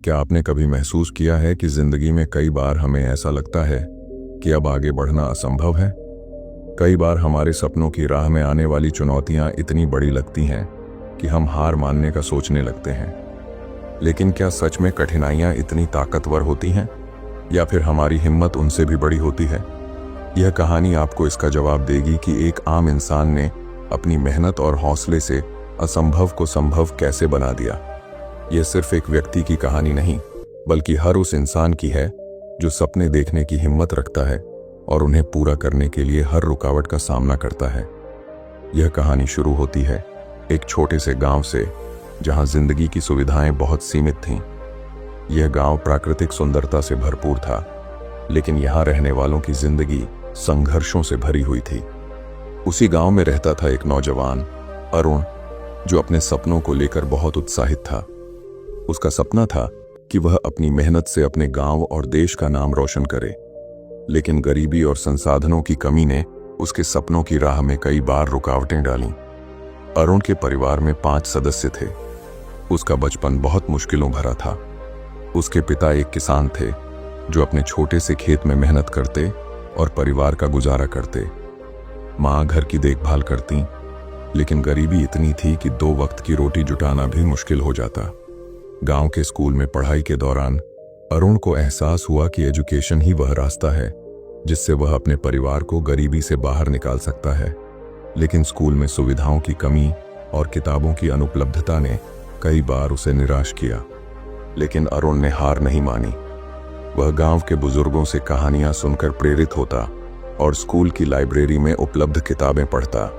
क्या आपने कभी महसूस किया है कि जिंदगी में कई बार हमें ऐसा लगता है कि अब आगे बढ़ना असंभव है? कई बार हमारे सपनों की राह में आने वाली चुनौतियां इतनी बड़ी लगती हैं कि हम हार मानने का सोचने लगते हैं। लेकिन क्या सच में कठिनाइयां इतनी ताकतवर होती हैं या फिर हमारी हिम्मत उनसे भी बड़ी होती है? यह कहानी आपको इसका जवाब देगी कि एक आम इंसान ने अपनी मेहनत और हौसले से असंभव को संभव कैसे बना दिया। यह सिर्फ एक व्यक्ति की कहानी नहीं, बल्कि हर उस इंसान की है जो सपने देखने की हिम्मत रखता है और उन्हें पूरा करने के लिए हर रुकावट का सामना करता है। यह कहानी शुरू होती है एक छोटे से गांव से, जहां जिंदगी की सुविधाएं बहुत सीमित थीं। यह गांव प्राकृतिक सुंदरता से भरपूर था, लेकिन यहां रहने वालों की जिंदगी संघर्षों से भरी हुई थी। उसी गांव में रहता था एक नौजवान, अरुण, जो अपने सपनों को लेकर बहुत उत्साहित था। उसका सपना था कि वह अपनी मेहनत से अपने गांव और देश का नाम रोशन करे, लेकिन गरीबी और संसाधनों की कमी ने उसके सपनों की राह में कई बार रुकावटें डालीं। अरुण के परिवार में 5 सदस्य थे। उसका बचपन बहुत मुश्किलों भरा था। उसके पिता एक किसान थे जो अपने छोटे से खेत में मेहनत करते और परिवार का गुजारा करते। माँ घर की देखभाल करती, लेकिन गरीबी इतनी थी कि 2 वक्त की रोटी जुटाना भी मुश्किल हो जाता। गांव के स्कूल में पढ़ाई के दौरान अरुण को एहसास हुआ कि एजुकेशन ही वह रास्ता है जिससे वह अपने परिवार को गरीबी से बाहर निकाल सकता है। लेकिन स्कूल में सुविधाओं की कमी और किताबों की अनुपलब्धता ने कई बार उसे निराश किया। लेकिन अरुण ने हार नहीं मानी। वह गांव के बुजुर्गों से कहानियां सुनकर प्रेरित होता और स्कूल की लाइब्रेरी में उपलब्ध किताबें पढ़ता।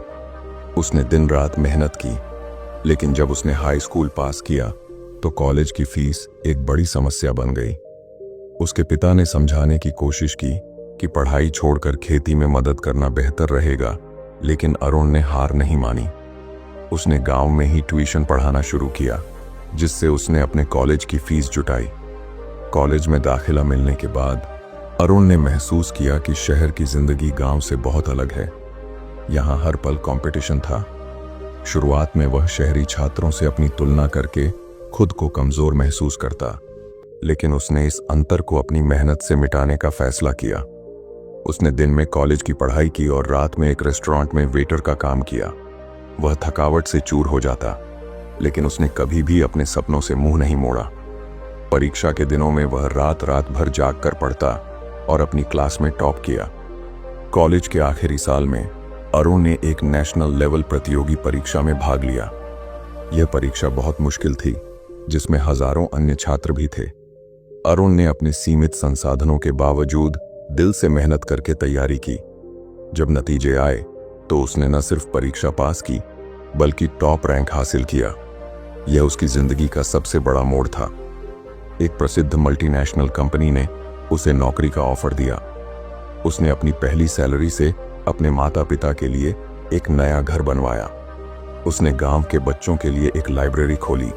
उसने दिन रात मेहनत की, लेकिन जब उसने हाई स्कूल पास किया तो कॉलेज की फीस एक बड़ी समस्या बन गई। उसके पिता ने समझाने की कोशिश की कि पढ़ाई छोड़कर खेती में मदद करना बेहतर रहेगा, लेकिन अरुण ने हार नहीं मानी। उसने गांव में ही ट्यूशन पढ़ाना शुरू किया, जिससे उसने अपने कॉलेज की फीस जुटाई। कॉलेज में दाखिला मिलने के बाद अरुण ने महसूस किया कि शहर की जिंदगी गांव से बहुत अलग है। यहाँ हर पल कंपटीशन था। शुरुआत में वह शहरी छात्रों से अपनी तुलना करके खुद को कमजोर महसूस करता, लेकिन उसने इस अंतर को अपनी मेहनत से मिटाने का फैसला किया। उसने दिन में कॉलेज की पढ़ाई की और रात में एक रेस्टोरेंट में वेटर का काम किया। वह थकावट से चूर हो जाता, लेकिन उसने कभी भी अपने सपनों से मुंह नहीं मोड़ा। परीक्षा के दिनों में वह रात रात भर जाग कर पढ़ता और अपनी क्लास में टॉप किया। कॉलेज के आखिरी साल में अरुण ने एक नेशनल लेवल प्रतियोगी परीक्षा में भाग लिया। यह परीक्षा बहुत मुश्किल थी, जिसमें हजारों अन्य छात्र भी थे। अरुण ने अपने सीमित संसाधनों के बावजूद दिल से मेहनत करके तैयारी की। जब नतीजे आए तो उसने न सिर्फ परीक्षा पास की, बल्कि टॉप रैंक हासिल किया। यह उसकी जिंदगी का सबसे बड़ा मोड़ था। एक प्रसिद्ध मल्टीनेशनल कंपनी ने उसे नौकरी का ऑफर दिया। उसने अपनी पहली सैलरी से अपने माता पिता के लिए एक नया घर बनवाया। उसने गांव के बच्चों के लिए एक लाइब्रेरी खोली,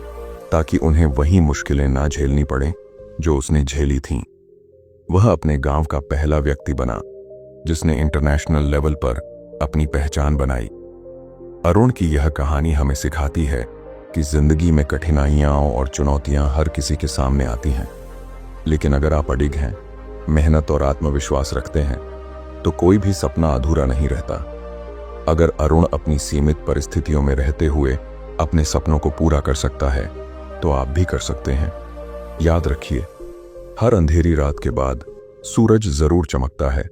ताकि उन्हें वही मुश्किलें ना झेलनी पड़े जो उसने झेली थीं। वह अपने गांव का पहला व्यक्ति बना जिसने इंटरनेशनल लेवल पर अपनी पहचान बनाई। अरुण की यह कहानी हमें सिखाती है कि जिंदगी में कठिनाइयां और चुनौतियां हर किसी के सामने आती हैं, लेकिन अगर आप अडिग हैं, मेहनत और आत्मविश्वास रखते हैं, तो कोई भी सपना अधूरा नहीं रहता। अगर अरुण अपनी सीमित परिस्थितियों में रहते हुए अपने सपनों को पूरा कर सकता है, तो आप भी कर सकते हैं। याद रखिए, हर अंधेरी रात के बाद सूरज जरूर चमकता है।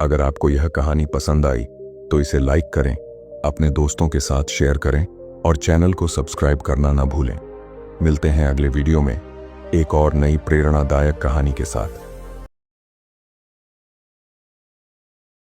अगर आपको यह कहानी पसंद आई तो इसे लाइक करें, अपने दोस्तों के साथ शेयर करें और चैनल को सब्सक्राइब करना ना भूलें। मिलते हैं अगले वीडियो में एक और नई प्रेरणादायक कहानी के साथ।